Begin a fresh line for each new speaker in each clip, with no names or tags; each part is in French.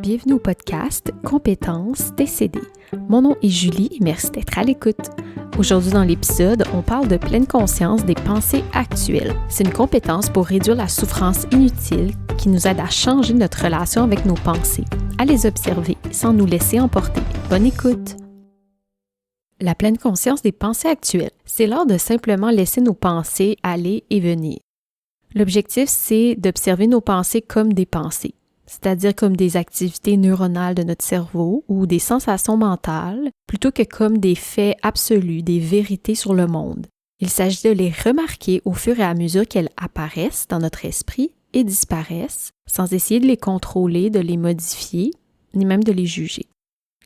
bienvenue au podcast Compétences TCD. Mon nom est Julie et merci d'être à l'écoute. Aujourd'hui dans l'épisode, on parle de pleine conscience des pensées actuelles. C'est une compétence pour réduire la souffrance inutile qui nous aide à changer notre relation avec nos pensées, à les observer sans nous laisser emporter. Bonne écoute! La pleine conscience des pensées actuelles, c'est l'art de simplement laisser nos pensées aller et venir. L'objectif, c'est d'observer nos pensées comme des pensées, c'est-à-dire comme des activités neuronales de notre cerveau ou des sensations mentales, plutôt que comme des faits absolus, des vérités sur le monde. Il s'agit de les remarquer au fur et à mesure qu'elles apparaissent dans notre esprit et disparaissent, sans essayer de les contrôler, de les modifier, ni même de les juger.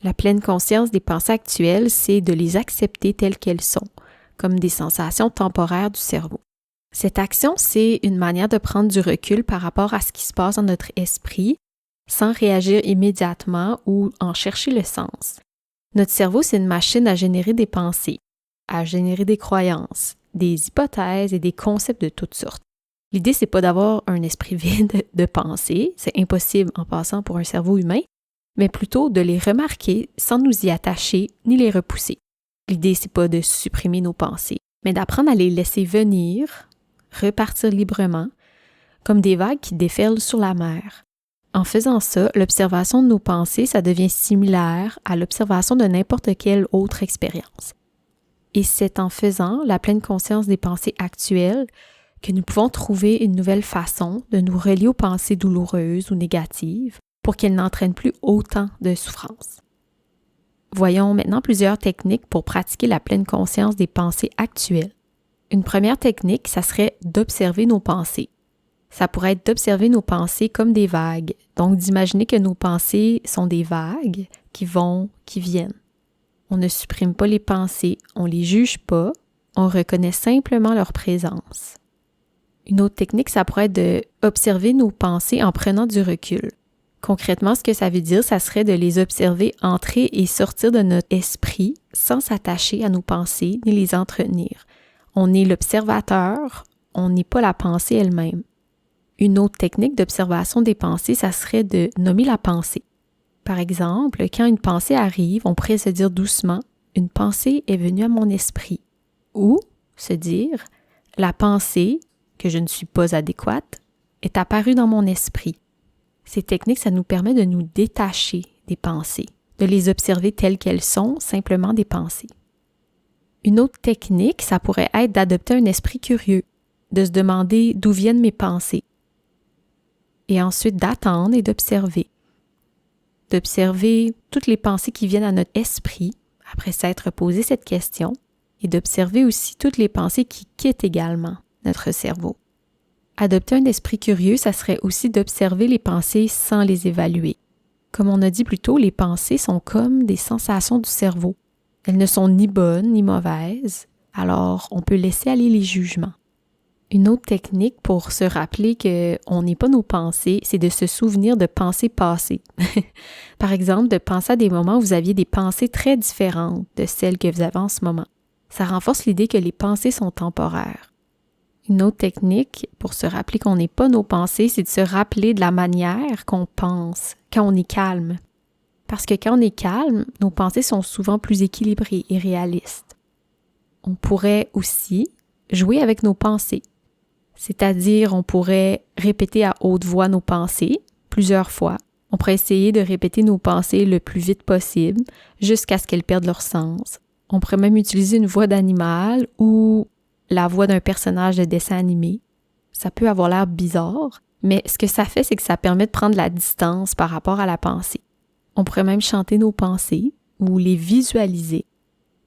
La pleine conscience des pensées actuelles, c'est de les accepter telles qu'elles sont, comme des sensations temporaires du cerveau. Cette action, c'est une manière de prendre du recul par rapport à ce qui se passe dans notre esprit sans réagir immédiatement ou en chercher le sens. Notre cerveau, c'est une machine à générer des pensées, à générer des croyances, des hypothèses et des concepts de toutes sortes. L'idée, c'est pas d'avoir un esprit vide de pensées, c'est impossible en passant pour un cerveau humain, mais plutôt de les remarquer sans nous y attacher ni les repousser. L'idée, c'est pas de supprimer nos pensées, mais d'apprendre à les laisser venir, repartir librement, comme des vagues qui déferlent sur la mer. En faisant ça, l'observation de nos pensées, ça devient similaire à l'observation de n'importe quelle autre expérience. Et c'est en faisant la pleine conscience des pensées actuelles que nous pouvons trouver une nouvelle façon de nous relier aux pensées douloureuses ou négatives pour qu'elles n'entraînent plus autant de souffrance. Voyons maintenant plusieurs techniques pour pratiquer la pleine conscience des pensées actuelles. Une première technique, ça serait d'observer nos pensées. Ça pourrait être d'observer nos pensées comme des vagues, donc d'imaginer que nos pensées sont des vagues qui vont, qui viennent. On ne supprime pas les pensées, on les juge pas, on reconnaît simplement leur présence. Une autre technique, ça pourrait être d'observer nos pensées en prenant du recul. Concrètement, ce que ça veut dire, ça serait de les observer entrer et sortir de notre esprit sans s'attacher à nos pensées ni les entretenir. On est l'observateur, on n'est pas la pensée elle-même. Une autre technique d'observation des pensées, ça serait de nommer la pensée. Par exemple, quand une pensée arrive, on pourrait se dire doucement « une pensée est venue à mon esprit » ou se dire « la pensée, que je ne suis pas adéquate, est apparue dans mon esprit ». Ces techniques, ça nous permet de nous détacher des pensées, de les observer telles qu'elles sont, simplement des pensées. Une autre technique, ça pourrait être d'adopter un esprit curieux, de se demander d'où viennent mes pensées, et ensuite d'attendre et d'observer. D'observer toutes les pensées qui viennent à notre esprit, après s'être posé cette question, et d'observer aussi toutes les pensées qui quittent également notre cerveau. Adopter un esprit curieux, ça serait aussi d'observer les pensées sans les évaluer. Comme on a dit plus tôt, les pensées sont comme des sensations du cerveau. Elles ne sont ni bonnes ni mauvaises, alors on peut laisser aller les jugements. Une autre technique pour se rappeler qu'on n'est pas nos pensées, c'est de se souvenir de pensées passées. Par exemple, de penser à des moments où vous aviez des pensées très différentes de celles que vous avez en ce moment. Ça renforce l'idée que les pensées sont temporaires. Une autre technique pour se rappeler qu'on n'est pas nos pensées, c'est de se rappeler de la manière qu'on pense quand on est calme. Parce que quand on est calme, nos pensées sont souvent plus équilibrées et réalistes. On pourrait aussi jouer avec nos pensées. C'est-à-dire, on pourrait répéter à haute voix nos pensées plusieurs fois. On pourrait essayer de répéter nos pensées le plus vite possible jusqu'à ce qu'elles perdent leur sens. On pourrait même utiliser une voix d'animal ou la voix d'un personnage de dessin animé. Ça peut avoir l'air bizarre, mais ce que ça fait, c'est que ça permet de prendre la distance par rapport à la pensée. On pourrait même chanter nos pensées ou les visualiser.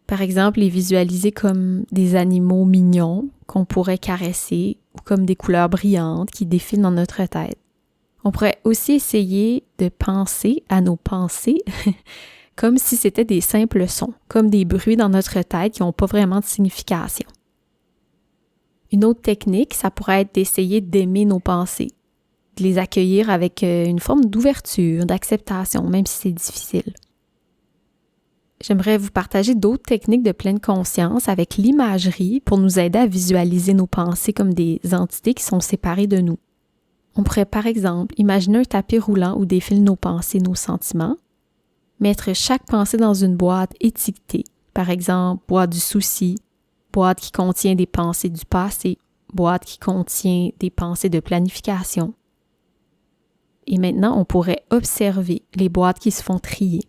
Par exemple, les visualiser comme des animaux mignons qu'on pourrait caresser ou comme des couleurs brillantes qui défilent dans notre tête. On pourrait aussi essayer de penser à nos pensées comme si c'était des simples sons, comme des bruits dans notre tête qui n'ont pas vraiment de signification. Une autre technique, ça pourrait être d'essayer d'aimer nos pensées, de les accueillir avec une forme d'ouverture, d'acceptation, même si c'est difficile. J'aimerais vous partager d'autres techniques de pleine conscience avec l'imagerie pour nous aider à visualiser nos pensées comme des entités qui sont séparées de nous. On pourrait par exemple imaginer un tapis roulant où défilent nos pensées, nos sentiments, mettre chaque pensée dans une boîte étiquetée, par exemple boîte du souci, boîte qui contient des pensées du passé, boîte qui contient des pensées de planification. Et maintenant, on pourrait observer les boîtes qui se font trier.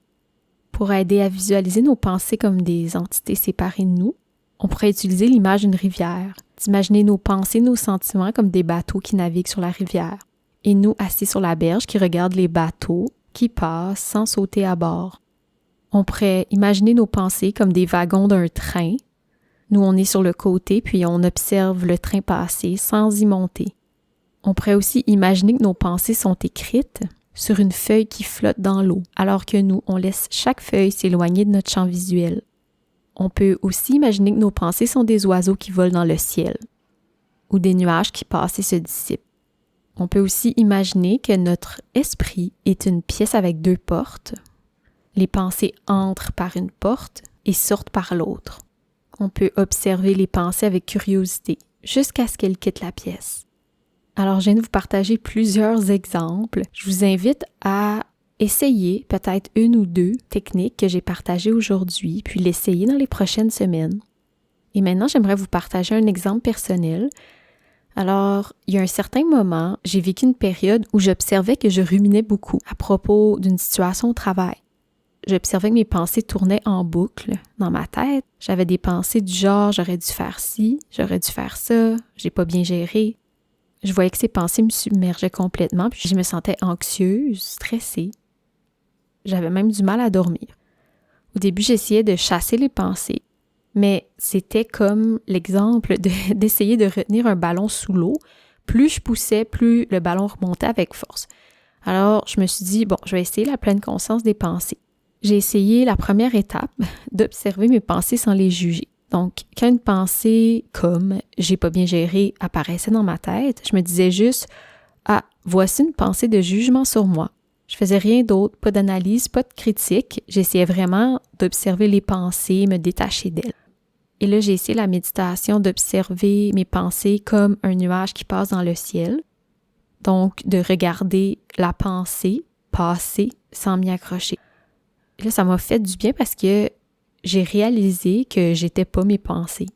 Pour aider à visualiser nos pensées comme des entités séparées de nous, on pourrait utiliser l'image d'une rivière, d'imaginer nos pensées, nos sentiments comme des bateaux qui naviguent sur la rivière, et nous assis sur la berge qui regardent les bateaux qui passent sans sauter à bord. On pourrait imaginer nos pensées comme des wagons d'un train. Nous, on est sur le côté, puis on observe le train passer sans y monter. On pourrait aussi imaginer que nos pensées sont écrites sur une feuille qui flotte dans l'eau, alors que nous, on laisse chaque feuille s'éloigner de notre champ visuel. On peut aussi imaginer que nos pensées sont des oiseaux qui volent dans le ciel, ou des nuages qui passent et se dissipent. On peut aussi imaginer que notre esprit est une pièce avec 2 portes. Les pensées entrent par une porte et sortent par l'autre. On peut observer les pensées avec curiosité, jusqu'à ce qu'elles quittent la pièce. Alors, je viens de vous partager plusieurs exemples. Je vous invite à essayer peut-être 1 ou 2 techniques que j'ai partagées aujourd'hui, puis l'essayer dans les prochaines semaines. Et maintenant, j'aimerais vous partager un exemple personnel. Alors, il y a un certain moment, j'ai vécu une période où j'observais que je ruminais beaucoup à propos d'une situation au travail. J'observais que mes pensées tournaient en boucle dans ma tête. J'avais des pensées du genre « j'aurais dû faire ci, j'aurais dû faire ça, j'ai pas bien géré ». Je voyais que ces pensées me submergeaient complètement, puis je me sentais anxieuse, stressée. J'avais même du mal à dormir. Au début, j'essayais de chasser les pensées, mais c'était comme l'exemple d'essayer de retenir un ballon sous l'eau. Plus je poussais, plus le ballon remontait avec force. Alors, je me suis dit, bon, je vais essayer la pleine conscience des pensées. J'ai essayé la première étape, d'observer mes pensées sans les juger. Donc, quand une pensée comme « j'ai pas bien géré » apparaissait dans ma tête, je me disais juste « ah, voici une pensée de jugement sur moi ». Je faisais rien d'autre, pas d'analyse, pas de critique. J'essayais vraiment d'observer les pensées, me détacher d'elles. Et là, j'ai essayé la méditation d'observer mes pensées comme un nuage qui passe dans le ciel. Donc, de regarder la pensée passer sans m'y accrocher. Et là, ça m'a fait du bien parce que j'ai réalisé que j'étais pas mes pensées.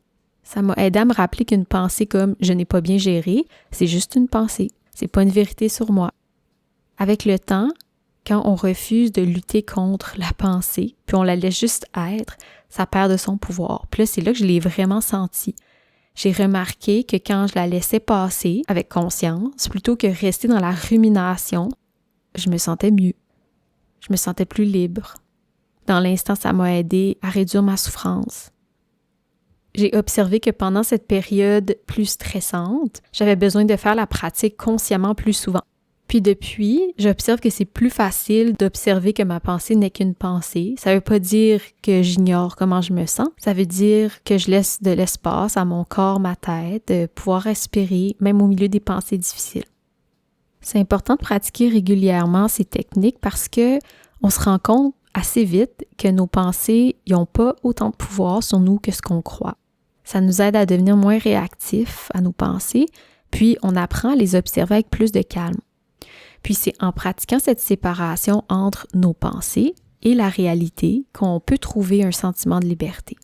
Ça m'a aidé à me rappeler qu'une pensée comme « je n'ai pas bien géré », c'est juste une pensée. C'est pas une vérité sur moi. Avec le temps, quand on refuse de lutter contre la pensée, puis on la laisse juste être, ça perd de son pouvoir. Puis là, c'est là que je l'ai vraiment senti. J'ai remarqué que quand je la laissais passer avec conscience, plutôt que rester dans la rumination, je me sentais mieux. Je me sentais plus libre. Dans l'instant, ça m'a aidé à réduire ma souffrance. J'ai observé que pendant cette période plus stressante, j'avais besoin de faire la pratique consciemment plus souvent. Puis depuis, j'observe que c'est plus facile d'observer que ma pensée n'est qu'une pensée. Ça veut pas dire que j'ignore comment je me sens. Ça veut dire que je laisse de l'espace à mon corps, ma tête, de pouvoir respirer, même au milieu des pensées difficiles. C'est important de pratiquer régulièrement ces techniques parce que on se rend compte assez vite que nos pensées n'ont pas autant de pouvoir sur nous que ce qu'on croit. Ça nous aide à devenir moins réactifs à nos pensées, puis on apprend à les observer avec plus de calme. Puis c'est en pratiquant cette séparation entre nos pensées et la réalité qu'on peut trouver un sentiment de liberté.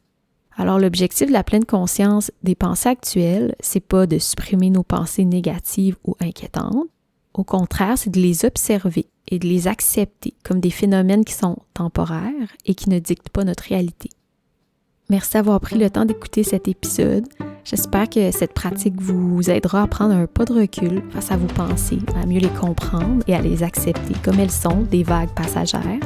Alors l'objectif de la pleine conscience des pensées actuelles, c'est pas de supprimer nos pensées négatives ou inquiétantes. Au contraire, c'est de les observer et de les accepter comme des phénomènes qui sont temporaires et qui ne dictent pas notre réalité. Merci d'avoir pris le temps d'écouter cet épisode. J'espère que cette pratique vous aidera à prendre un pas de recul face à vos pensées, à mieux les comprendre et à les accepter comme elles sont, des vagues passagères.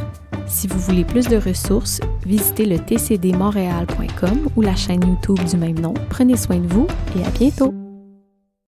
Si vous voulez plus de ressources, visitez le tcdmontréal.com ou la chaîne YouTube du même nom. Prenez soin de vous et à bientôt!